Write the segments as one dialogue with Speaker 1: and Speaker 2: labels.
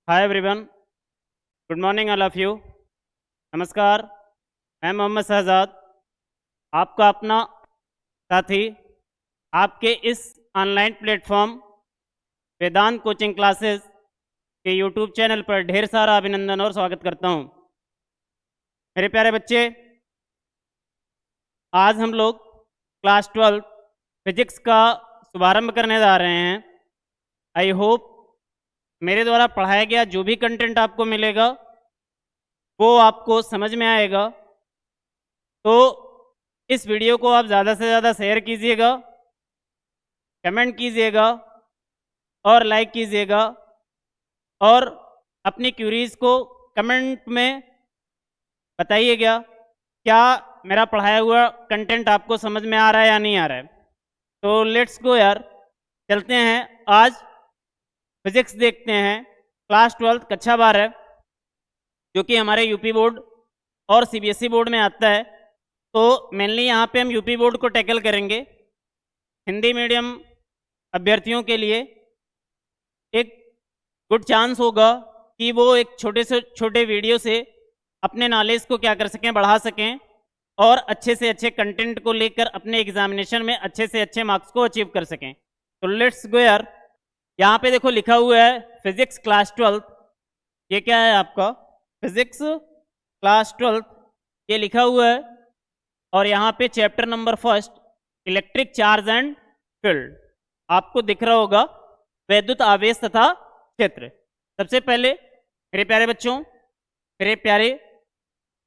Speaker 1: Hi everyone, good morning all of you. नमस्कार, मैं मोहम्मद शहजाद, आपका अपना साथी, आपके इस ऑनलाइन प्लेटफॉर्म वेदांत कोचिंग क्लासेस के यूट्यूब चैनल पर ढेर सारा अभिनंदन और स्वागत करता हूं। मेरे प्यारे बच्चे, आज हम लोग क्लास 12 फिजिक्स का शुभारंभ करने जा रहे हैं। आई होप मेरे द्वारा पढ़ाया गया जो भी कंटेंट आपको मिलेगा वो आपको समझ में आएगा। तो इस वीडियो को आप ज़्यादा से ज़्यादा शेयर कीजिएगा, कमेंट कीजिएगा और लाइक कीजिएगा, और अपनी क्यूरीज को कमेंट में बताइएगा क्या मेरा पढ़ाया हुआ कंटेंट आपको समझ में आ रहा है या नहीं आ रहा है। तो लेट्स गो यार, चलते हैं। आज फिजिक्स देखते हैं, क्लास 12 कक्षा 12, जो कि हमारे यूपी बोर्ड और सीबीएसई बोर्ड में आता है। तो मेनली यहाँ पे हम यूपी बोर्ड को टैकल करेंगे। हिंदी मीडियम अभ्यर्थियों के लिए एक गुड चांस होगा कि वो एक छोटे से छोटे वीडियो से अपने नॉलेज को क्या कर सकें, बढ़ा सकें, और अच्छे से अच्छे कंटेंट को लेकर अपने एग्जामिनेशन में अच्छे से अच्छे मार्क्स को अचीव कर सकें। तो लेट्स गो यार, यहाँ पे देखो लिखा हुआ है फिजिक्स क्लास 12। ये क्या है आपका फिजिक्स क्लास 12, ये लिखा हुआ है। और यहाँ पे chapter number 1 electric charge and field आपको दिख रहा होगा, वैद्युत आवेश तथा क्षेत्र। सबसे पहले मेरे प्यारे बच्चों, मेरे प्यारे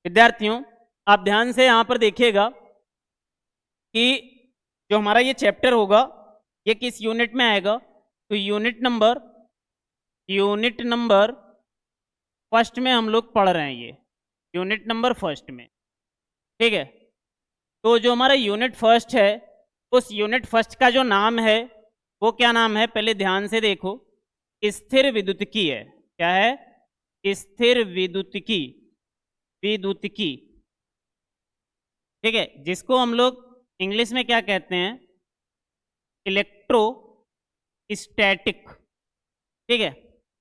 Speaker 1: विद्यार्थियों, आप ध्यान से यहाँ पर देखिएगा कि जो हमारा ये चैप्टर होगा ये किस यूनिट में आएगा। तो यूनिट नंबर फर्स्ट में हम लोग पढ़ रहे हैं, ये यूनिट नंबर फर्स्ट में, ठीक है। तो जो हमारा यूनिट फर्स्ट है, उस यूनिट फर्स्ट का जो नाम है वो क्या नाम है, पहले ध्यान से देखो। स्थिर विद्युतिकी है। क्या है? स्थिर विद्युतिकी, ठीक है, जिसको हम लोग इंग्लिश में क्या कहते हैं, इलेक्ट्रोस्टैटिक, ठीक है।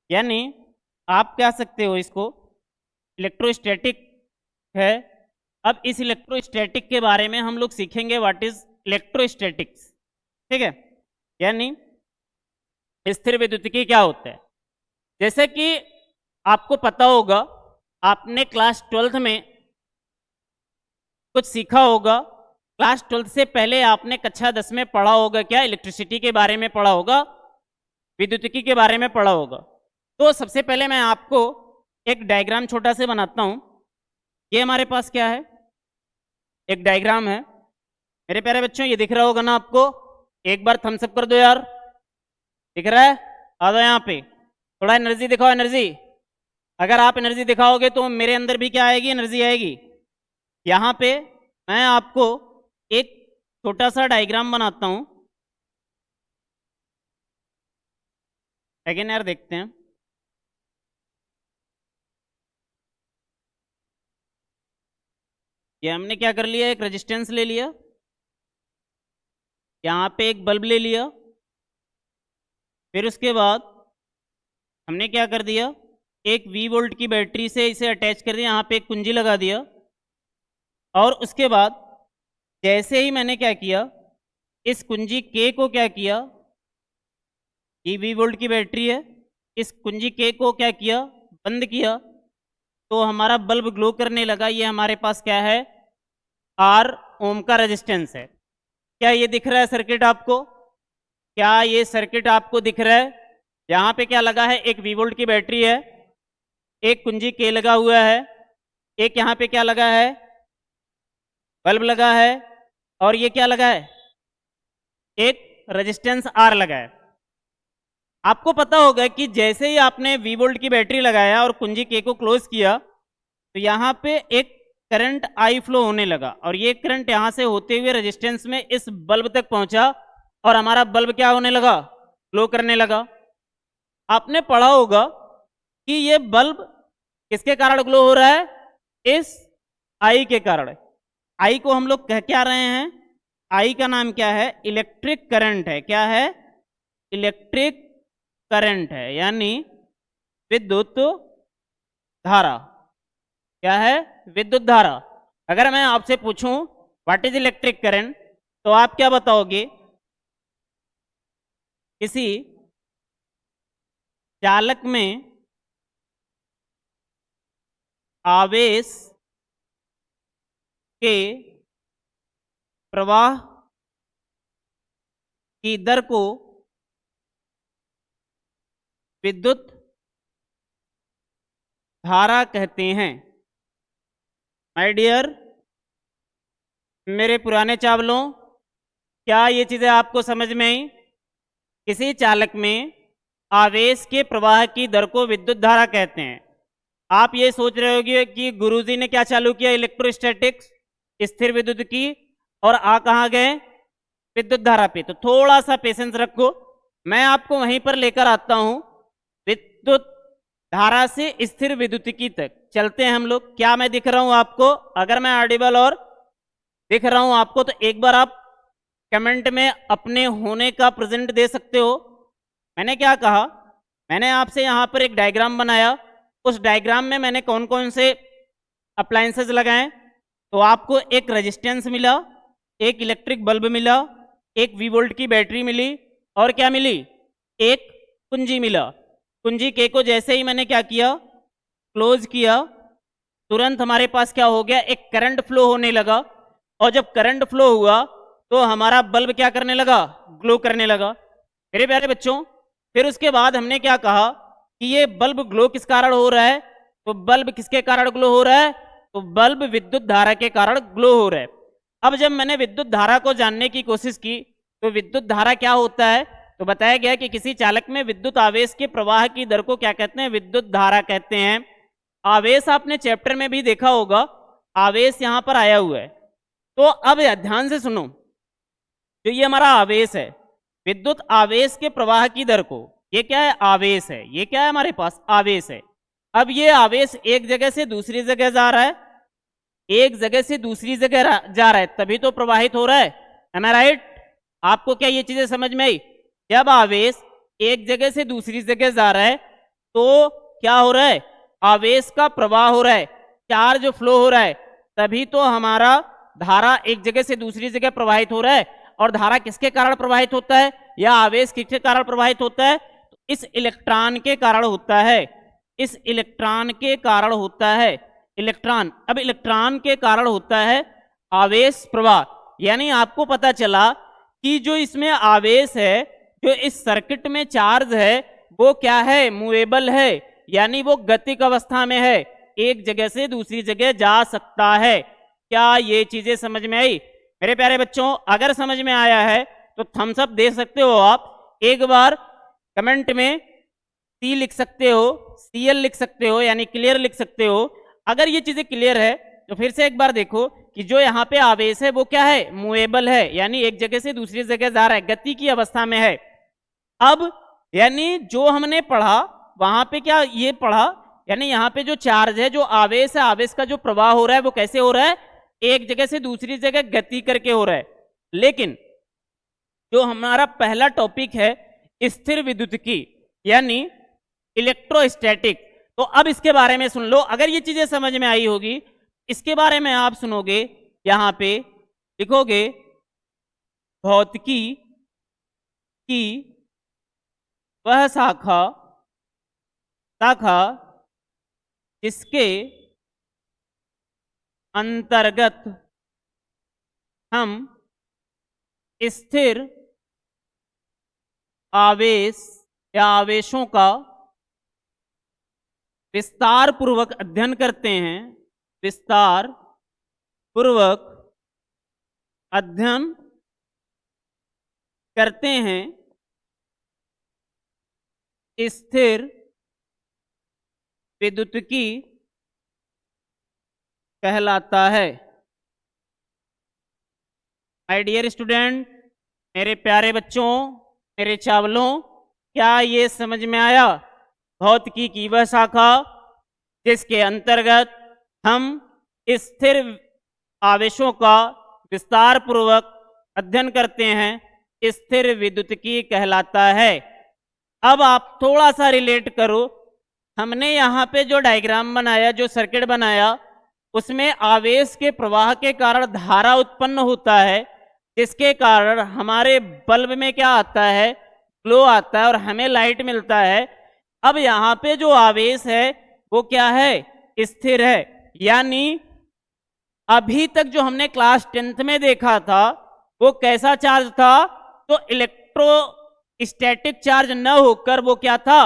Speaker 1: यानी आप कह सकते हो इसको इलेक्ट्रोस्टैटिक है। अब इस इलेक्ट्रोस्टैटिक के बारे में हम लोग सीखेंगे, व्हाट इज इलेक्ट्रोस्टैटिक्स, ठीक है। यानी स्थिर विद्युतिकी क्या होता है। जैसे कि आपको पता होगा, आपने क्लास 12th में कुछ सीखा होगा। क्लास 12th से पहले आपने कक्षा 10 में पढ़ा होगा, क्या इलेक्ट्रिसिटी के बारे में पढ़ा होगा, विद्युतिकी के बारे में पढ़ा होगा। तो सबसे पहले मैं आपको एक डायग्राम छोटा से बनाता हूं। ये हमारे पास क्या है, एक डायग्राम है। मेरे प्यारे बच्चों, ये दिख रहा होगा ना आपको, एक बार थम्स अप कर दो यार, दिख रहा है? आ जाओ यहाँ पे, थोड़ा एनर्जी दिखाओ, एनर्जी। अगर आप एनर्जी दिखाओगे तो मेरे अंदर भी क्या आएगी, एनर्जी आएगी। यहाँ पे मैं आपको एक छोटा सा डायग्राम बनाता हूं। अगेन यार देखते हैं। ये हमने क्या कर लिया, एक रेजिस्टेंस ले लिया, यहाँ पे एक बल्ब ले लिया, फिर उसके बाद हमने क्या कर दिया, एक V वोल्ट की बैटरी से इसे अटैच कर दिया, यहाँ पे एक कुंजी लगा दिया। और उसके बाद जैसे ही मैंने क्या किया, इस कुंजी K को क्या किया, ये V वोल्ट की बैटरी है, इस कुंजी K को क्या किया, बंद किया, तो हमारा बल्ब ग्लो करने लगा। ये हमारे पास क्या है, R ओम का रेजिस्टेंस है। क्या ये दिख रहा है सर्किट आपको? क्या ये सर्किट आपको दिख रहा है? यहाँ पे क्या लगा है, एक V वोल्ट की बैटरी है, एक कुंजी K लगा हुआ है, एक यहाँ पे क्या लगा है, बल्ब लगा है, और ये क्या लगा है, एक रेजिस्टेंस R लगा है। आपको पता होगा कि जैसे ही आपने V वोल्ट की बैटरी लगाया और कुंजी K को क्लोज किया, तो यहाँ पे एक करंट I फ्लो होने लगा, और ये करंट यहाँ से होते हुए रेजिस्टेंस में इस बल्ब तक पहुंचा, और हमारा बल्ब क्या होने लगा, ग्लो करने लगा। आपने पढ़ा होगा कि ये बल्ब किसके कारण ग्लो हो रहा है, इस I के कारण। I को हम लोग कह क्या रहे हैं, I का नाम क्या है, इलेक्ट्रिक करंट है। क्या है, इलेक्ट्रिक करंट है। यानी विद्युत धारा। क्या है? विद्युत धारा। अगर मैं आपसे पूछूं व्हाट इज इलेक्ट्रिक करंट, तो आप क्या बताओगे? किसी चालक में आवेश के प्रवाह की दर को विद्युत धारा कहते हैं। माय डियर मेरे पुराने चावलों, क्या ये चीज़ें आपको समझ में आई? किसी चालक में आवेश के प्रवाह की दर को विद्युत धारा कहते हैं। आप ये सोच रहे होंगे कि गुरुजी ने क्या चालू किया? इलेक्ट्रोस्टैटिक्स, स्थिर विद्युत की, और आ कहाँ गए? विद्युत धारा पे। तो थोड़ा सा पेशेंस रखो, मैं आपको वहीं पर लेकर आता हूं। विद्युत धारा से स्थिर विद्युतिकी तक चलते हैं हम लोग। क्या मैं दिख रहा हूं आपको? अगर मैं ऑडिबल और दिख रहा हूं आपको, तो एक बार आप कमेंट में अपने होने का प्रेजेंट दे सकते हो। मैंने क्या कहा? मैंने आपसे यहां पर एक डायग्राम बनाया। उस डायग्राम में मैंने कौन कौन से अप्लायंसेस लगाए? तो आपको एक रेजिस्टेंस मिला, एक इलेक्ट्रिक बल्ब मिला, एक वी वोल्ट की बैटरी मिली, और क्या मिली? एक कुंजी मिला। कुंजी के को जैसे ही मैंने क्या किया? क्लोज किया, तुरंत हमारे पास क्या हो गया? एक करंट फ्लो होने लगा। और जब करंट फ्लो हुआ तो हमारा बल्ब क्या करने लगा? ग्लो करने लगा। मेरे प्यारे बच्चों, फिर उसके बाद हमने क्या कहा कि ये बल्ब ग्लो किस कारण हो रहा है? तो बल्ब किसके कारण ग्लो हो रहा है? तो बल्ब विद्युत धारा के कारण ग्लो हो रहा है। अब जब मैंने विद्युत धारा को जानने की कोशिश की, तो विद्युत धारा क्या होता है? तो बताया गया कि किसी चालक में विद्युत आवेश के प्रवाह की दर को क्या कहते हैं? विद्युत धारा कहते हैं। आवेश आपने चैप्टर में भी देखा होगा, आवेश यहां पर आया हुआ है। तो अब ध्यान से सुनो, जो ये हमारा आवेश है, विद्युत आवेश के प्रवाह की दर को, ये क्या है? आवेश है। ये क्या है? हमारे पास आवेश है। अब ये आवेश एक जगह से दूसरी जगह जा रहा है, एक जगह से दूसरी जगह जा रहा है, तभी तो प्रवाहित हो रहा है। एम आई राइट? आपको क्या ये चीजें समझ में आई? जब आवेश एक जगह से दूसरी जगह जा रहा है तो क्या हो रहा है? आवेश का प्रवाह हो रहा है, चार्ज फ्लो हो रहा है, तभी तो हमारा धारा एक जगह से दूसरी जगह प्रवाहित हो रहा है। और धारा किसके कारण प्रवाहित होता है, या आवेश किसके कारण प्रवाहित होता है? तो इस इलेक्ट्रॉन के कारण होता है। इस इलेक्ट्रॉन के कारण होता है। इलेक्ट्रॉन, अब इलेक्ट्रॉन के कारण होता है आवेश प्रवाह। यानी आपको पता चला कि जो इसमें आवेश है, जो इस सर्किट में चार्ज है, वो क्या है? मूवेबल है, यानी वो गतिक अवस्था में है, एक जगह से दूसरी जगह जा सकता है। क्या ये चीजें समझ में आई? मेरे प्यारे बच्चों, अगर समझ में आया है तो थम्स अप दे सकते हो आप। एक बार कमेंट में सी लिख सकते हो, सीएल लिख सकते हो, यानी क्लियर लिख सकते हो। अगर ये चीजें क्लियर है तो फिर से एक बार देखो कि जो यहाँ पे आवेश है वो क्या है? मूवेबल है, यानी एक जगह से दूसरी जगह जा रहा है, गति की अवस्था में है। अब यानी जो हमने पढ़ा वहां पे क्या ये पढ़ा, यानी यहाँ पे जो चार्ज है, जो आवेश है, आवेश का जो प्रवाह हो रहा है वो कैसे हो रहा है? एक जगह से दूसरी जगह गति करके हो रहा है। लेकिन जो हमारा पहला टॉपिक है स्थिर विद्युतिकी, यानी इलेक्ट्रोस्टैटिक, तो अब इसके बारे में सुन लो। अगर ये चीजें समझ में आई होगी, इसके बारे में आप सुनोगे, यहां पे लिखोगे भौतिकी की वह शाखा जिसके अंतर्गत हम स्थिर आवेश या आवेशों का विस्तार पूर्वक अध्ययन करते हैं। विस्तार पूर्वक अध्ययन करते हैं स्थिर विद्युतिकी कहलाता है। माय डियर स्टूडेंट, मेरे प्यारे बच्चों, मेरे चावलों, क्या ये समझ में आया? भौतिकी की वह शाखा जिसके अंतर्गत हम स्थिर आवेशों का विस्तार पूर्वक अध्ययन करते हैं, स्थिर विद्युतिकी कहलाता है। अब आप थोड़ा सा रिलेट करो हमने यहाँ पे जो डायग्राम बनाया, जो सर्किट बनाया, उसमें आवेश के प्रवाह के कारण धारा उत्पन्न होता है, जिसके कारण हमारे बल्ब में क्या आता है, ग्लो आता है और हमें लाइट मिलता है। अब यहाँ पे जो आवेश है वो क्या है, स्थिर है। यानी अभी तक जो हमने क्लास 10th में देखा था वो कैसा चार्ज था, तो इलेक्ट्रोस्टैटिक चार्ज न होकर वो क्या था,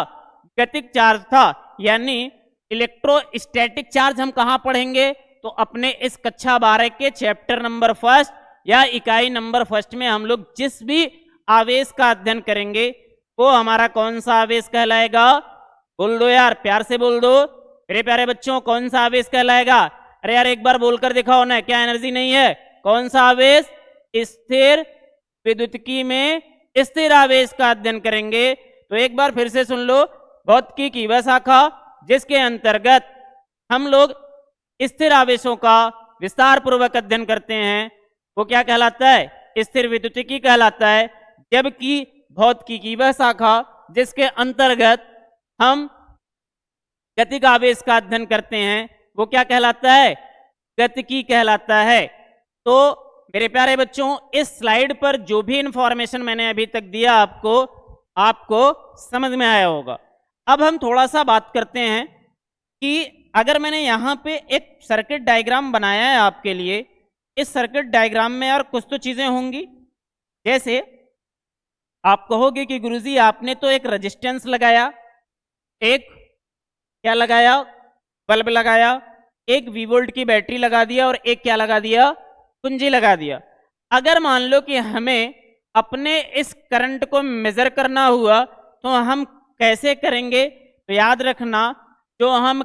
Speaker 1: गतिक चार्ज था। यानी इलेक्ट्रोस्टैटिक चार्ज हम कहाँ पढ़ेंगे, तो अपने इस कक्षा 12 के चैप्टर नंबर 1 या इकाई नंबर 1 में हम लोग जिस भी आवेश का अध्ययन करेंगे वो हमारा कौन सा आवेश कहलाएगा, बोल दो यार, प्यार से बोल दो मेरे प्यारे बच्चों, कौन सा आवेश कहलाएगा। अरे यार एक बार बोलकर दिखाओ ना, क्या एनर्जी नहीं है, कौन सा आवेश, स्थिर विद्युतिकी में स्थिर आवेश का अध्ययन करेंगे। तो एक बार फिर से सुन लो, भौतिकी की वह शाखा जिसके अंतर्गत हम लोग स्थिर आवेशों का विस्तार पूर्वक अध्ययन करते हैं वो क्या कहलाता है, स्थिर विद्युतिकी कहलाता है। जबकि भौतिकी की वह शाखा जिसके अंतर्गत हम गतिक आवेश का अध्ययन करते हैं वो क्या कहलाता है, गतिकी कहलाता है। तो मेरे प्यारे बच्चों, इस स्लाइड पर जो भी इंफॉर्मेशन मैंने अभी तक दिया आपको समझ में आया होगा। अब हम थोड़ा सा बात करते हैं कि अगर मैंने यहाँ पे एक सर्किट डायग्राम बनाया है आपके लिए, इस सर्किट डायग्राम में यार कुछ तो चीज़ें होंगी। जैसे आप कहोगे कि गुरुजी आपने तो एक रेजिस्टेंस लगाया, एक क्या लगाया, बल्ब लगाया, एक वी वोल्ट की बैटरी लगा दिया और एक क्या लगा दिया, कुंजी लगा दिया। अगर मान लो कि हमें अपने इस करंट को मेजर करना हुआ तो हम कैसे करेंगे, तो याद रखना जो हम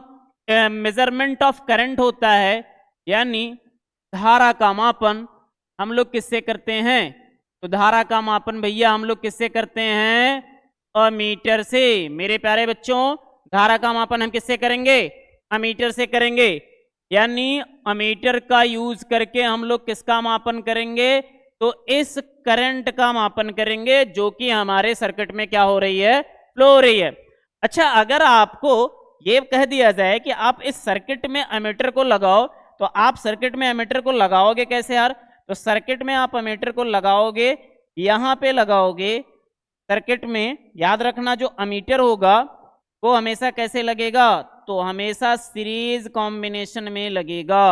Speaker 1: मेजरमेंट ऑफ करंट होता है यानी धारा का मापन हम लोग किससे करते हैं, तो धारा का मापन भैया हम लोग किससे करते हैं, अमीटर से। मेरे प्यारे बच्चों, धारा का मापन हम किससे करेंगे, अमीटर से करेंगे। यानी अमीटर का यूज करके हम लोग किसका मापन करेंगे, तो इस करंट का मापन करेंगे जो कि हमारे सर्किट में क्या हो रही है, फ्लो हो रही है। अच्छा, अगर आपको ये कह दिया जाए कि आप इस सर्किट में एमीटर को लगाओ, तो आप सर्किट में एमीटर को लगाओगे कैसे यार, तो सर्किट में आप एमीटर को लगाओगे, यहाँ पे लगाओगे सर्किट में। याद रखना जो एमीटर होगा वो हमेशा कैसे लगेगा, तो हमेशा सीरीज कॉम्बिनेशन में लगेगा।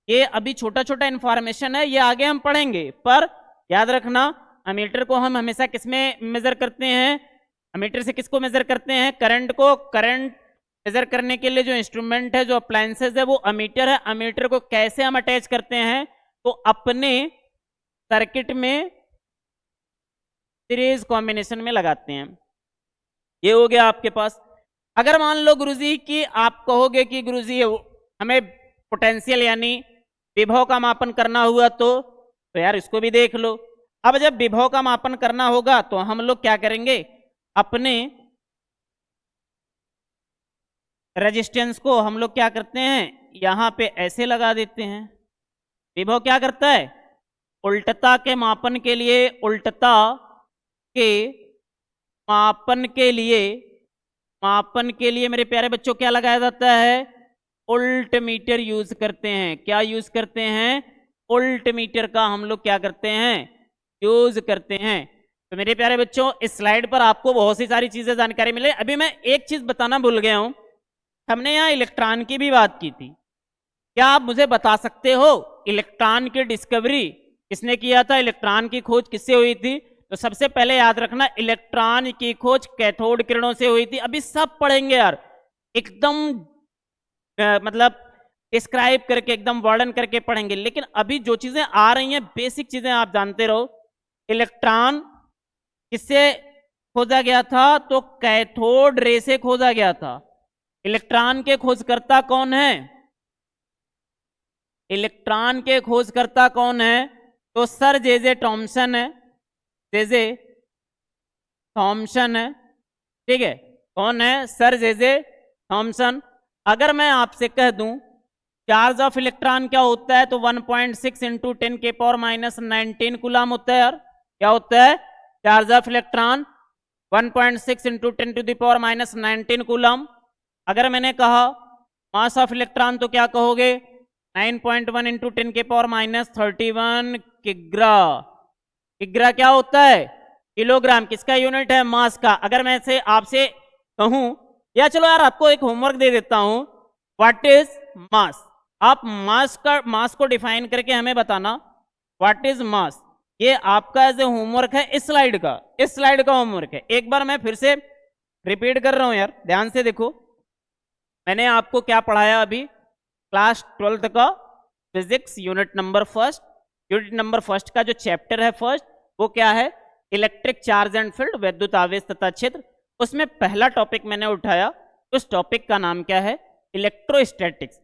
Speaker 1: ये अभी छोटा छोटा इंफॉर्मेशन है, ये आगे हम पढ़ेंगे, पर याद रखना एमीटर को हम हमेशा किसमें मेजर करते हैं, एमीटर से किसको मेजर करते हैं, करंट को। करंट मेजर करने के लिए जो इंस्ट्रूमेंट है, जो अप्लायंसेज है वो एमीटर है। एमीटर को कैसे हम अटैच करते हैं, तो अपने सर्किट में सीरीज कॉम्बिनेशन में लगाते हैं। ये हो गया आपके पास। अगर मान लो गुरुजी कि आप कहोगे कि गुरुजी हमें पोटेंशियल यानी विभव का मापन करना हुआ, तो यार इसको भी देख लो। अब जब विभव का मापन करना होगा तो हम लोग क्या करेंगे, अपने रेजिस्टेंस को हम लोग क्या करते हैं, यहाँ पे ऐसे लगा देते हैं। विभव क्या करता है, उल्टता के मापन के लिए, उल्टता के मापन के लिए मेरे प्यारे बच्चों क्या लगाया जाता है, उल्ट मीटर यूज करते हैं। क्या यूज करते हैं, उल्ट मीटर का हम लोग क्या करते हैं, यूज करते हैं। तो मेरे प्यारे बच्चों, इस स्लाइड पर आपको बहुत सी सारी चीजें जानकारी मिले। अभी मैं एक चीज बताना भूल गया हूं, हमने यहाँ इलेक्ट्रॉन की भी बात की थी। क्या आप मुझे बता सकते हो इलेक्ट्रॉन की डिस्कवरी किसने किया था, इलेक्ट्रॉन की खोज किससे हुई थी, तो सबसे पहले याद रखना इलेक्ट्रॉन की खोज कैथोड किरणों से हुई थी। अभी सब पढ़ेंगे यार, एकदम मतलब डिस्क्राइब करके, एकदम वर्णन करके पढ़ेंगे, लेकिन अभी जो चीजें आ रही हैं बेसिक चीजें आप जानते रहो। इलेक्ट्रॉन किससे खोजा गया था, तो कैथोड रे से खोजा गया था। इलेक्ट्रॉन के खोजकर्ता कौन है, इलेक्ट्रॉन के खोजकर्ता कौन है, तो सर जे थॉमसन है, जे थॉमसन है, ठीक है। कौन है, सर जे थॉमसन। अगर मैं आपसे कह दूं चार्ज ऑफ इलेक्ट्रॉन क्या होता है, तो 1.6 इंटू 10 के पावर -19 कूलम होता है यार। क्या होता है, charge of electron 1.6 into 10 to the power -19 coulomb. अगर मैंने कहा मास ऑफ इलेक्ट्रॉन तो क्या कहोगे, 9.1 इंटू 10⁻31 किग्रा। किग्रा क्या होता है, किलोग्राम। किसका यूनिट है, मास का। अगर मैं से आपसे कहूं, या चलो यार आपको एक होमवर्क दे देता हूं, व्हाट इज मास। आप मास को डिफाइन करके हमें बताना व्हाट इज मास। ये आपका एज ए होमवर्क है, इस स्लाइड का होमवर्क है। एक बार मैं फिर से रिपीट कर रहा हूं यार, ध्यान से देखो। मैंने आपको क्या पढ़ाया अभी, क्लास 12th का फिजिक्स यूनिट नंबर फर्स्ट का जो चैप्टर है फर्स्ट, वो क्या है, इलेक्ट्रिक चार्ज एंड फील्ड, वैद्युत आवेश तथा क्षेत्र। उसमें पहला टॉपिक मैंने उठाया, उस टॉपिक का नाम क्या है, इलेक्ट्रोस्टैटिक्स।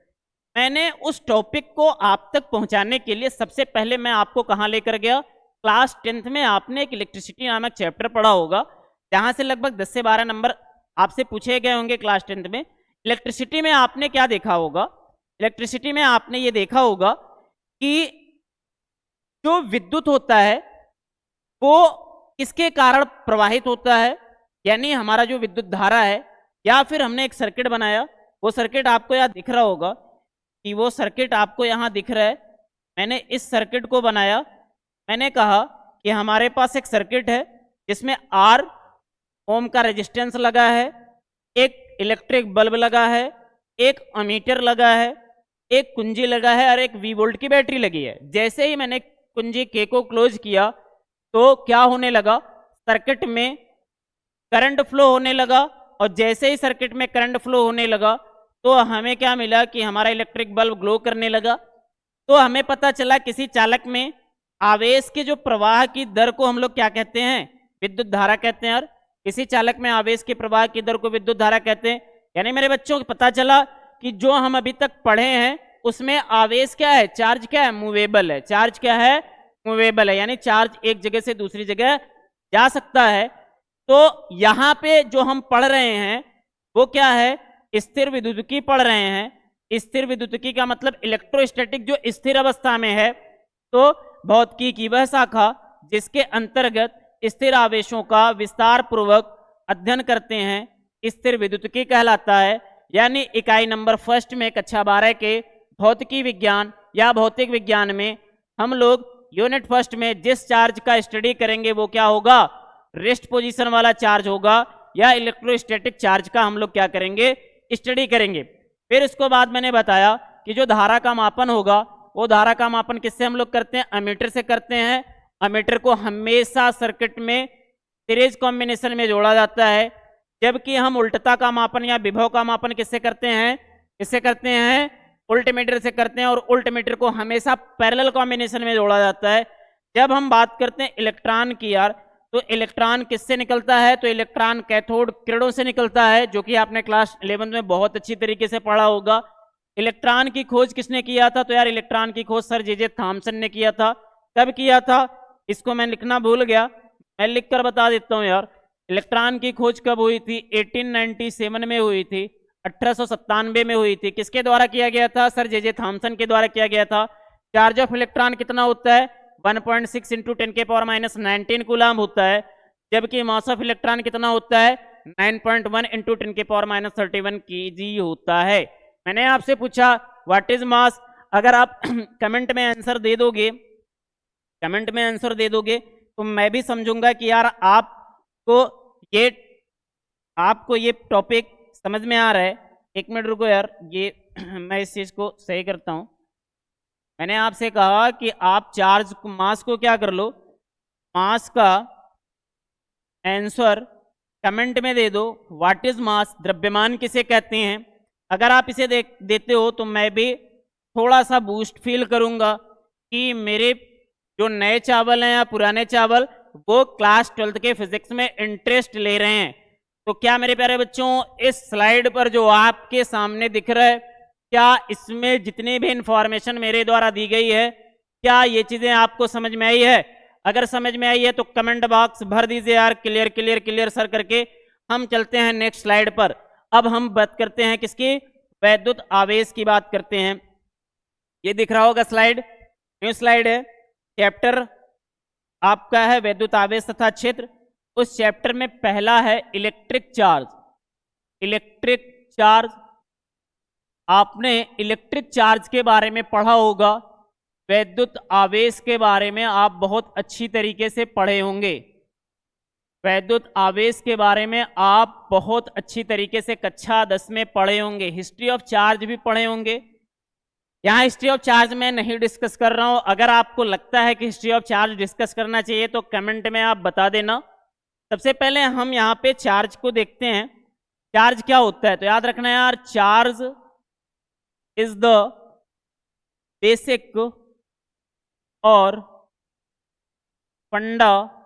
Speaker 1: मैंने उस टॉपिक को आप तक पहुंचाने के लिए सबसे पहले मैं आपको कहां लेकर गया, क्लास 10th में आपने एक इलेक्ट्रिसिटी नामक चैप्टर पढ़ा होगा, जहां से लगभग 10 से 12 नंबर आपसे पूछे गए होंगे क्लास 10th में। इलेक्ट्रिसिटी में आपने क्या देखा होगा, इलेक्ट्रिसिटी में आपने ये देखा होगा कि जो विद्युत होता है वो किसके कारण प्रवाहित होता है, यानी हमारा जो विद्युत धारा है, या फिर हमने एक सर्किट बनाया, वो सर्किट आपको यहाँ दिख रहा होगा कि वो सर्किट आपको यहाँ दिख रहा है। मैंने इस सर्किट को बनाया, मैंने कहा कि हमारे पास एक सर्किट है जिसमें R ओम का रेजिस्टेंस लगा है, एक इलेक्ट्रिक बल्ब लगा है, एक अमीटर लगा है, एक कुंजी लगा है और एक V वोल्ट की बैटरी लगी है। जैसे ही मैंने कुंजी K को क्लोज किया तो क्या होने लगा, सर्किट में करंट फ्लो होने लगा, और जैसे ही सर्किट में करंट फ्लो होने लगा तो हमें क्या मिला कि हमारा इलेक्ट्रिक बल्ब ग्लो करने लगा। तो हमें पता चला किसी चालक में आवेश के जो प्रवाह की दर को हम लोग क्या कहते हैं, विद्युत धारा कहते हैं। और किसी चालक में आवेश के प्रवाह की दर को विद्युत धारा कहते हैं। यानी मेरे बच्चों को पता चला कि जो हम अभी तक पढ़े हैं उसमें आवेश क्या है, चार्ज क्या है, मूवेबल है। चार्ज क्या है, मूवेबल है, यानी चार्ज एक जगह से दूसरी जगह जा सकता है। तो यहां पे जो हम पढ़ रहे हैं वो क्या है, स्थिर विद्युतिकी पढ़ रहे हैं। स्थिर विद्युतिकी का मतलब इलेक्ट्रोस्टैटिक, जो स्थिर अवस्था में है। तो भौतिकी की वह शाखा जिसके अंतर्गत स्थिर आवेशों का विस्तार पूर्वक अध्ययन करते हैं, स्थिर विद्युतिकी कहलाता है। यानी इकाई नंबर फर्स्ट में कक्षा 12 के भौतिकी विज्ञान या भौतिक विज्ञान में हम लोग यूनिट फर्स्ट में जिस चार्ज का स्टडी करेंगे वो क्या होगा, रेस्ट पोजीशन वाला चार्ज होगा, या इलेक्ट्रोस्टैटिक चार्ज का हम लोग क्या करेंगे, स्टडी करेंगे। फिर उसके बाद मैंने बताया कि जो धारा का मापन होगा वो धारा का मापन किससे हम लोग करते हैं, अमीटर से करते हैं। अमीटर को हमेशा सर्किट में सीरीज कॉम्बिनेशन में जोड़ा जाता है, जबकि हम उल्टता का मापन या विभव का मापन किससे करते हैं, किससे करते हैं, उल्टमीटर से करते हैं। और उल्टमीटर को हमेशा पैरेलल कॉम्बिनेशन में जोड़ा जाता है। जब हम बात करते हैं इलेक्ट्रॉन की यार, तो इलेक्ट्रॉन किससे निकलता है, तो इलेक्ट्रॉन कैथोड किरणों से निकलता है, जो कि आपने क्लास 11 में बहुत अच्छी तरीके से पढ़ा होगा। इलेक्ट्रॉन की खोज किसने किया था, तो यार इलेक्ट्रॉन की खोज सर जे थॉमसन ने किया था। कब किया था, इसको मैं लिखना भूल गया, मैं लिखकर बता देता हूं यार। इलेक्ट्रॉन की खोज कब हुई थी, 1897 में हुई थी, 1897 में हुई थी। किसके द्वारा किया गया था, सर जे थॉमसन के द्वारा किया गया था। चार्ज ऑफ इलेक्ट्रॉन कितना होता है, 1.6 इंटू 10⁻19 कूलाम होता है, जबकि मास ऑफ इलेक्ट्रॉन कितना होता है, 9.1 इंटू 10⁻31 केजी होता है। मैंने आपसे पूछा व्हाट इज मास, अगर आप कमेंट में आंसर दे दोगे, कमेंट में आंसर दे दोगे तो मैं भी समझूंगा कि यार आपको ये टॉपिक समझ में आ रहा है। एक मिनट रुको यार, ये मैं इस चीज को सही करता हूं। मैंने आपसे कहा कि आप चार्ज मास को क्या कर लो, मास का आंसर कमेंट में दे दो। व्हाट इज मास, द्रव्यमान किसे कहते हैं। अगर आप इसे देते हो तो मैं भी थोड़ा सा बूस्ट फील करूंगा कि मेरे जो नए चावल हैं या पुराने चावल वो क्लास 12th के फिजिक्स में इंटरेस्ट ले रहे हैं। तो क्या मेरे प्यारे बच्चों, इस स्लाइड पर जो आपके सामने दिख रहा है, क्या इसमें जितनी भी इंफॉर्मेशन मेरे द्वारा दी गई है, क्या ये चीजें आपको समझ में आई है। अगर समझ में आई है तो कमेंट बॉक्स भर दीजिए यार, क्लियर क्लियर क्लियर सर करके। हम चलते हैं नेक्स्ट स्लाइड पर। अब हम बात करते हैं किसकी, वैद्युत आवेश की बात करते हैं। ये दिख रहा होगा स्लाइड, न्यू स्लाइड है। चैप्टर आपका है वैद्युत आवेश तथा क्षेत्र। उस चैप्टर में पहला है इलेक्ट्रिक चार्ज, इलेक्ट्रिक चार्ज, आपने इलेक्ट्रिक चार्ज के बारे में पढ़ा होगा, वैद्युत आवेश के बारे में आप बहुत अच्छी तरीके से पढ़े होंगे। वैद्युत आवेश के बारे में आप बहुत अच्छी तरीके से कक्षा 10 में पढ़े होंगे। हिस्ट्री ऑफ चार्ज भी पढ़े होंगे। यहाँ हिस्ट्री ऑफ चार्ज में नहीं डिस्कस कर रहा हूँ। अगर आपको लगता है कि हिस्ट्री ऑफ चार्ज डिस्कस करना चाहिए तो कमेंट में आप बता देना। सबसे पहले हम यहाँ पे चार्ज को देखते हैं, चार्ज क्या होता है। तो याद रखना यार, चार्ज इज द बेसिक और fundamental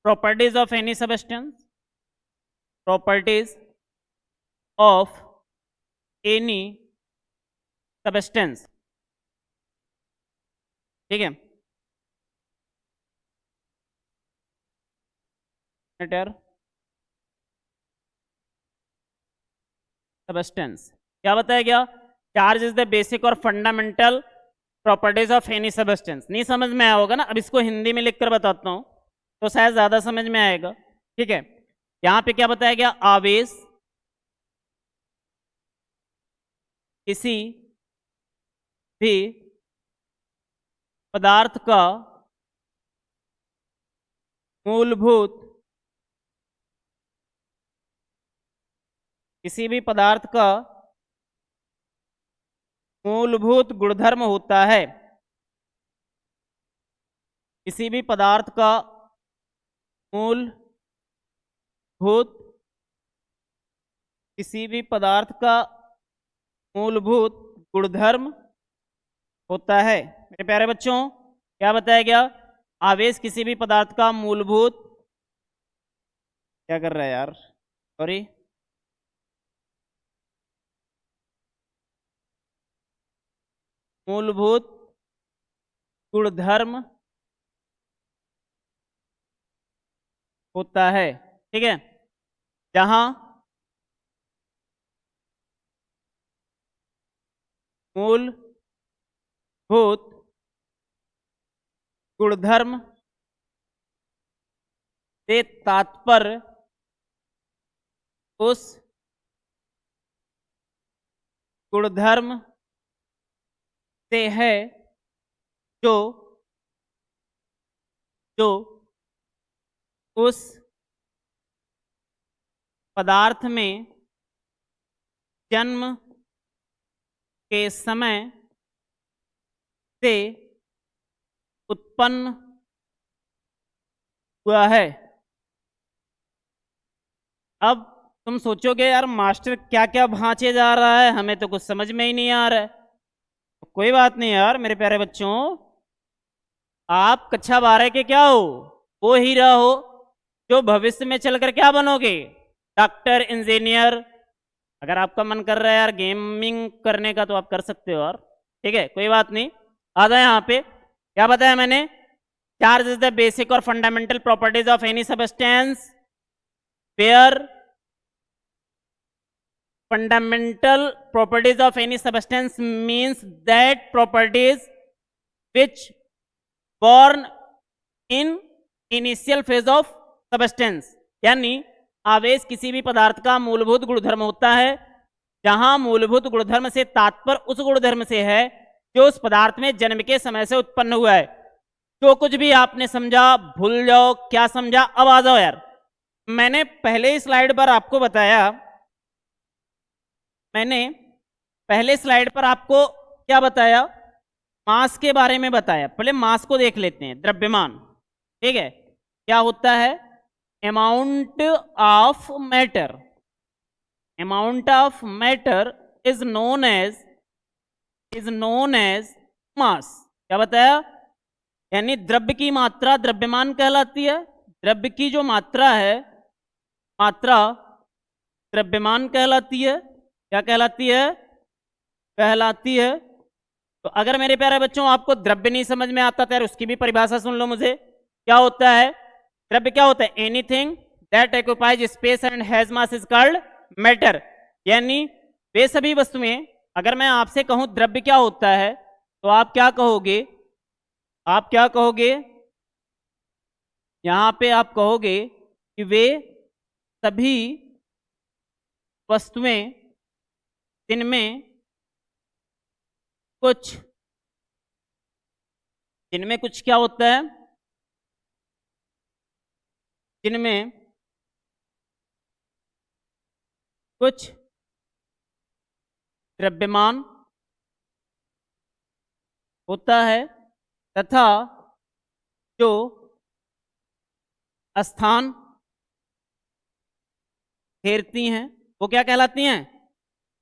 Speaker 1: properties of any substance, properties of any substance. ठीक है, मैटर सब्सटेंस क्या बताया गया? चार्ज इज द बेसिक और fundamental properties of any substance. नहीं समझ में आया होगा ना, अब इसको हिंदी में लिखकर बताता हूं तो शायद ज्यादा समझ में आएगा। ठीक है, यहां पे क्या बताया गया? आवेश किसी भी पदार्थ का मूलभूत, किसी भी पदार्थ का मूलभूत गुणधर्म होता है। किसी भी पदार्थ का मूलभूत, किसी भी पदार्थ का मूलभूत गुणधर्म होता है। मेरे प्यारे बच्चों, क्या बताया गया? आवेश किसी भी पदार्थ का मूलभूत, क्या कर रहा है यार, सॉरी, मूलभूत गुणधर्म होता है। ठीक है, जहां मूलभूत गुणधर्म से तात्पर्य उस गुणधर्म से है जो जो उस पदार्थ में जन्म के समय से उत्पन्न हुआ है। अब तुम सोचोगे यार मास्टर क्या क्या भांचे जा रहा है, हमें तो कुछ समझ में ही नहीं आ रहा है। तो कोई बात नहीं यार मेरे प्यारे बच्चों, आप कक्षा 12 के क्या हो? वो हीरा हो जो भविष्य में चलकर क्या बनोगे? Doctor, engineer. अगर आपका मन कर रहा है यार गेमिंग करने का तो आप कर सकते हो यार। ठीक है, कोई बात नहीं। आ जाए यहाँ पे, क्या बताया मैंने? चार्ज इज द बेसिक और fundamental properties of any substance where fundamental properties of any substance means that properties which born in initial phase of substance। यानी आवेश किसी भी पदार्थ का मूलभूत गुणधर्म होता है जहां मूलभूत गुणधर्म से तात्पर्य उस गुणधर्म से है जो उस पदार्थ में जन्म के समय से उत्पन्न हुआ है। जो कुछ भी आपने समझा भूल जाओ, क्या समझा अब आ जाओ यार। मैंने पहले ही स्लाइड पर आपको बताया, मैंने पहले स्लाइड पर आपको क्या बताया? मास के बारे में बताया। पहले मास को देख लेते हैं, द्रव्यमान। ठीक है, क्या होता है? Amount of matter, amount of matter is known as mass. क्या बताया? यानी द्रव्य की मात्रा द्रव्यमान कहलाती है। द्रव्य की जो मात्रा है, मात्रा द्रव्यमान कहलाती है। क्या कहलाती है? कहलाती है। तो अगर मेरे प्यारे बच्चों आपको द्रव्य नहीं समझ में आता तो यार उसकी भी परिभाषा सुन लो मुझे। क्या होता है द्रव्य? क्या होता है? Anything that occupies space and has mass is called matter. यानी वे सभी वस्तुएं, अगर मैं आपसे कहूं द्रव्य क्या होता है तो आप क्या कहोगे? आप क्या कहोगे? यहां पे आप कहोगे कि वे सभी वस्तुएं जिनमें कुछ क्या होता है, जिनमें कुछ द्रव्यमान होता है तथा जो स्थान घेरती हैं वो क्या कहलाती हैं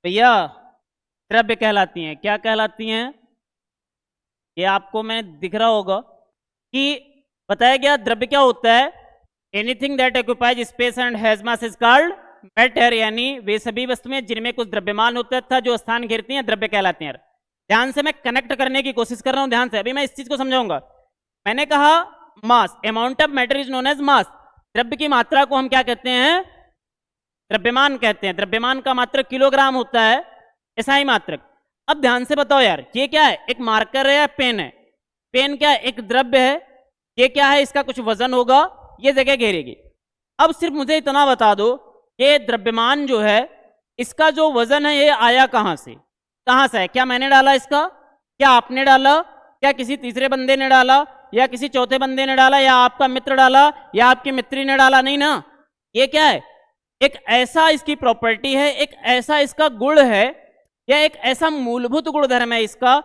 Speaker 1: भैया? द्रव्य कहलाती हैं। क्या कहलाती हैं? ये आपको मैं दिख रहा होगा कि बताया गया द्रव्य क्या होता है, anything that occupies space and has mass is called matter, यानी वे सभी वस्तुएं जिनमें कुछ द्रव्यमान होता है तथा जो स्थान घेरती हैं द्रव्य कहलाती हैं। ध्यान से मैं कनेक्ट करने की कोशिश कर रहा हूं, ध्यान से अभी मैं इस चीज को समझाऊंगा। मैंने कहा mass, amount of matter is known as mass. द्रव्य की मात्रा को हम क्या कहते हैं? द्रव्यमान कहते हैं। द्रव्यमान का मात्रक किलोग्राम होता है, एसआई मात्रक। अब ध्यान से बताओ यार, ये क्या है? एक मार्कर है या पेन है? पेन क्या है? एक द्रव्य है। ये क्या है? इसका कुछ वजन होगा, ये जगह घेरेगी। अब सिर्फ मुझे इतना बता दो, ये द्रव्यमान जो है इसका जो वजन है ये आया कहां से? कहां से है? क्या मैंने डाला इसका? क्या आपने डाला? क्या किसी तीसरे बंदे ने डाला? या किसी चौथे बंदे ने डाला? या आपका मित्र डाला? या आपकी मित्री ने डाला? नहीं ना। ये क्या है? एक ऐसा इसकी प्रॉपर्टी है, एक ऐसा इसका गुण है, या एक ऐसा मूलभूत गुणधर्म है इसका,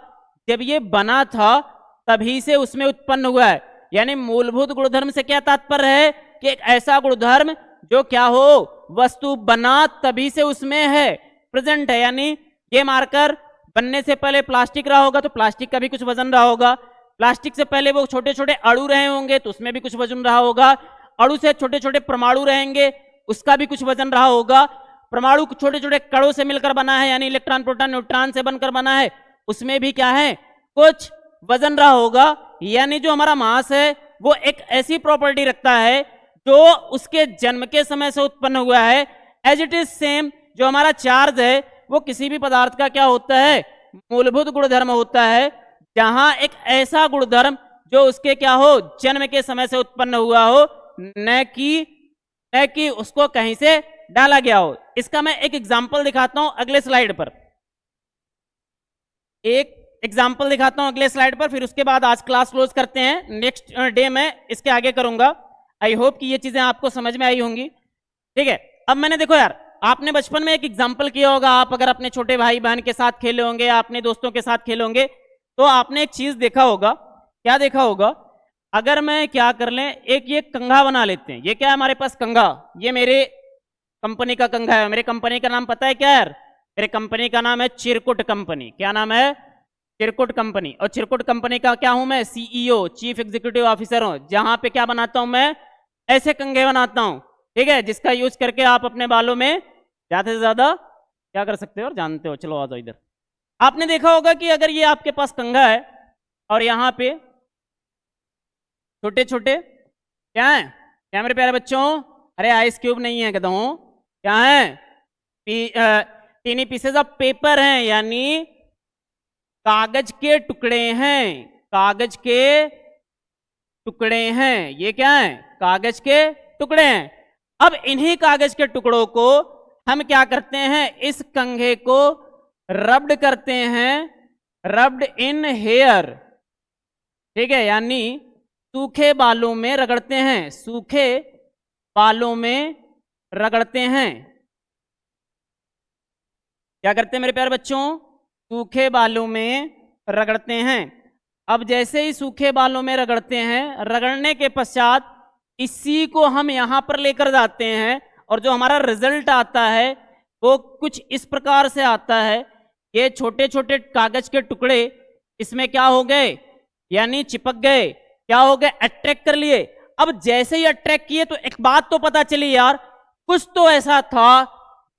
Speaker 1: जब ये बना था तभी से उसमें उत्पन्न हुआ है। यानी मूलभूत गुणधर्म से क्या तात्पर्य है? कि एक ऐसा गुणधर्म जो क्या हो, वस्तु बना तभी से उसमें है, प्रेजेंट है। यानी ये मार्कर बनने से पहले प्लास्टिक रहा होगा तो प्लास्टिक का भी कुछ वजन रहा होगा। प्लास्टिक से पहले वो छोटे छोटे अणु रहे होंगे तो उसमें भी कुछ वजन रहा होगा। अणु से छोटे छोटे परमाणु रहेंगे, उसका भी कुछ वजन रहा होगा। परमाणु छोटे छोटे कणों से मिलकर बना है, यानी इलेक्ट्रॉन प्रोटॉन न्यूट्रॉन से बनकर बना है, उसमें भी क्या है? कुछ वजन रहा होगा। यानी जो हमारा मास है वो एक ऐसी प्रॉपर्टी रखता है जो उसके जन्म के समय से उत्पन्न हुआ है। एज इट इज सेम जो हमारा चार्ज है वो किसी भी पदार्थ का क्या होता है? मूलभूत गुणधर्म होता है। जहां एक ऐसा गुणधर्म जो उसके क्या हो, जन्म के समय से उत्पन्न हुआ हो, न कि उसको कहीं से डाला गया हो। इसका मैं एक एग्जांपल दिखाता हूं अगले स्लाइड पर। एक एग्जांपल दिखाता हूं अगले स्लाइड पर, फिर उसके बाद आज क्लास क्लोज करते हैं। नेक्स्ट डे में इसके आगे करूंगा। आई होप कि ये चीजें आपको समझ में आई होंगी। ठीक है, अब मैंने देखो यार, आपने बचपन में एक एग्जांपल किया होगा। आप अगर अपने छोटे भाई बहन के साथ खेले होंगे या अपने दोस्तों के साथ खेले होंगे तो आपने एक चीज देखा होगा। क्या देखा होगा? अगर मैं क्या कर लें, एक ये कंघा बना लेते हैं। ये क्या है हमारे पास? कंघा। ये मेरे कंपनी का कंघा है। मेरे कंपनी का नाम पता है क्या यार? मेरे कंपनी का नाम है चिरकुट कंपनी। क्या नाम है? चिरकुट कंपनी। और चिरकुट कंपनी का क्या हूं मैं? सीईओ, चीफ एग्जीक्यूटिव ऑफिसर हूं। जहां पे क्या बनाता हूं मैं? ऐसे कंघे बनाता हूं, ठीक है, जिसका यूज करके आप अपने बालों में ज्यादा से ज्यादा क्या कर सकते हो और जानते हो। चलो आ जाओ इधर। आपने देखा होगा कि अगर ये आपके पास कंघा है और यहाँ पे छोटे छोटे क्या है? क्या मेरे प्यारे बच्चों? अरे आइस क्यूब नहीं है कहता हूं, क्या है? टीनी पीसेस ऑफ पेपर हैं, यानी कागज के टुकड़े हैं। कागज के टुकड़े हैं। ये क्या है? कागज के टुकड़े हैं। अब इन्हीं कागज के टुकड़ों को हम क्या करते हैं? इस कंघे को रब्ड करते हैं, रब्ड इन हेयर, ठीक है, यानी सूखे बालों में रगड़ते हैं। सूखे बालों में रगड़ते हैं। क्या करते हैं मेरे प्यारे बच्चों? सूखे बालों में रगड़ते हैं। अब जैसे ही सूखे बालों में रगड़ते हैं, रगड़ने के पश्चात इसी को हम यहां पर लेकर जाते हैं और जो हमारा रिजल्ट आता है वो कुछ इस प्रकार से आता है। ये छोटे छोटे कागज के टुकड़े इसमें क्या हो गए? यानी चिपक गए। क्या हो गए? अट्रैक्ट कर लिए। अब जैसे ही अट्रैक्ट किए तो एक बात तो पता चली यार, कुछ तो ऐसा था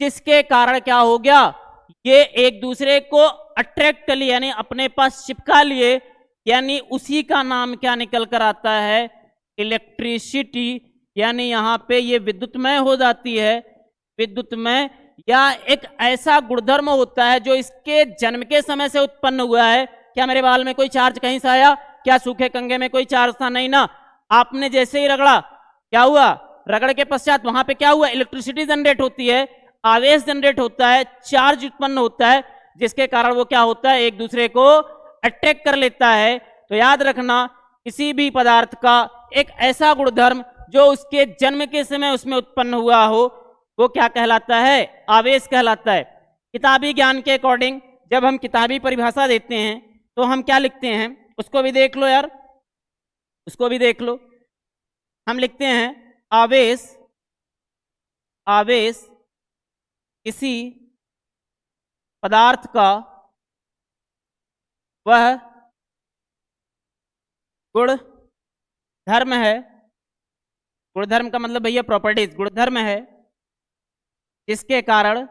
Speaker 1: जिसके कारण क्या हो गया? ये एक दूसरे को अट्रैक्ट कर लिए, यानी अपने पास चिपका लिए। यानी उसी का नाम क्या निकल कर आता है? इलेक्ट्रिसिटी। यानी यहां पे ये विद्युतमय हो जाती है। विद्युतमय या एक ऐसा गुणधर्म होता है जो इसके जन्म के समय से उत्पन्न हुआ है। क्या मेरे बाल में कोई चार्ज कहीं से आया? क्या सूखे कंघे में कोई चार्ज था? नहीं ना। आपने जैसे ही रगड़ा क्या हुआ? रगड़ के पश्चात वहां पे क्या हुआ, इलेक्ट्रिसिटी जनरेट होती है, आवेश जनरेट होता है, चार्ज उत्पन्न होता है, जिसके कारण वो क्या होता है, एक दूसरे को अट्रैक्ट कर लेता है। तो याद रखना, किसी भी पदार्थ का एक ऐसा गुणधर्म जो उसके जन्म के समय उसमें उत्पन्न हुआ हो, वो क्या कहलाता है, आवेश कहलाता है। किताबी ज्ञान के अकॉर्डिंग जब हम किताबी परिभाषा देते हैं तो हम क्या लिखते हैं, उसको भी देख लो यार, उसको भी देख लो। हम लिखते हैं आवेश, आवेश किसी पदार्थ का वह गुण धर्म है, गुणधर्म का मतलब भैया प्रॉपर्टीज, गुणधर्म है जिसके कारण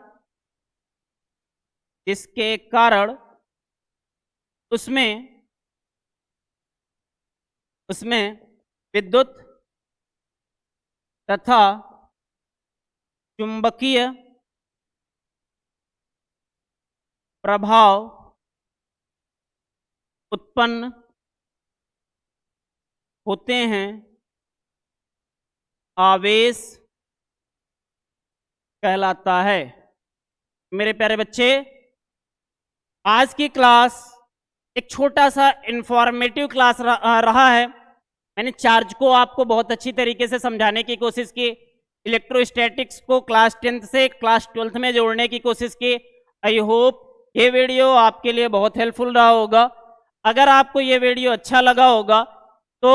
Speaker 1: उसमें विद्युत तथा चुंबकीय प्रभाव उत्पन्न होते हैं, आवेश कहलाता है। मेरे प्यारे बच्चे, आज की क्लास एक छोटा सा इंफॉर्मेटिव क्लास रहा है। मैंने चार्ज को आपको बहुत अच्छी तरीके से समझाने की कोशिश की, इलेक्ट्रोस्टैटिक्स को क्लास 10th से क्लास 12th में जोड़ने की कोशिश की। आई होप ये वीडियो आपके लिए बहुत हेल्पफुल रहा होगा। अगर आपको ये वीडियो अच्छा लगा होगा तो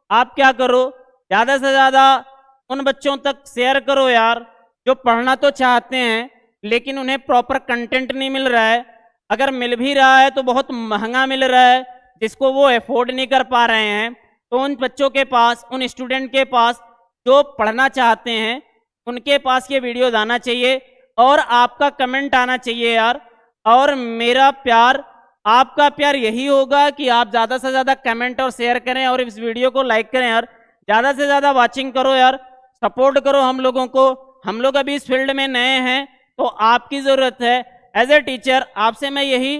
Speaker 1: आप क्या करो, ज़्यादा से ज़्यादा उन बच्चों तक शेयर करो यार, जो पढ़ना तो चाहते हैं लेकिन उन्हें प्रॉपर कंटेंट नहीं मिल रहा है। अगर मिल भी रहा है तो बहुत महंगा मिल रहा है, जिसको वो अफोर्ड नहीं कर पा रहे हैं। तो उन बच्चों के पास, उन स्टूडेंट के पास जो पढ़ना चाहते हैं, उनके पास ये वीडियो आना चाहिए और आपका कमेंट आना चाहिए यार। और मेरा प्यार, आपका प्यार यही होगा कि आप ज़्यादा से ज़्यादा कमेंट और शेयर करें और इस वीडियो को लाइक करें यार। ज़्यादा से ज़्यादा वाचिंग करो यार, सपोर्ट करो हम लोगों को। हम लोग अभी इस फील्ड में नए हैं तो आपकी ज़रूरत है। एज ए टीचर आपसे मैं यही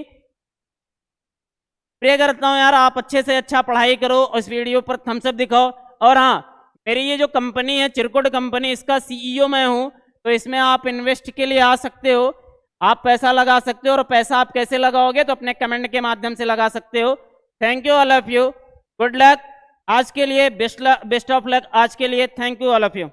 Speaker 1: प्रे करता हूँ यार, आप अच्छे से अच्छा पढ़ाई करो और इस वीडियो पर थम्स अप दिखाओ। और हाँ, मेरी ये जो कंपनी है चिरकुट कंपनी, इसका CEO मैं हूँ, तो इसमें आप इन्वेस्ट के लिए आ सकते हो, आप पैसा लगा सकते हो। और पैसा आप कैसे लगाओगे तो अपने कमेंट के माध्यम से लगा सकते हो। Thank you all of you, good luck. आज के लिए बेस्ट ऑफ लक। आज के लिए thank you all of you.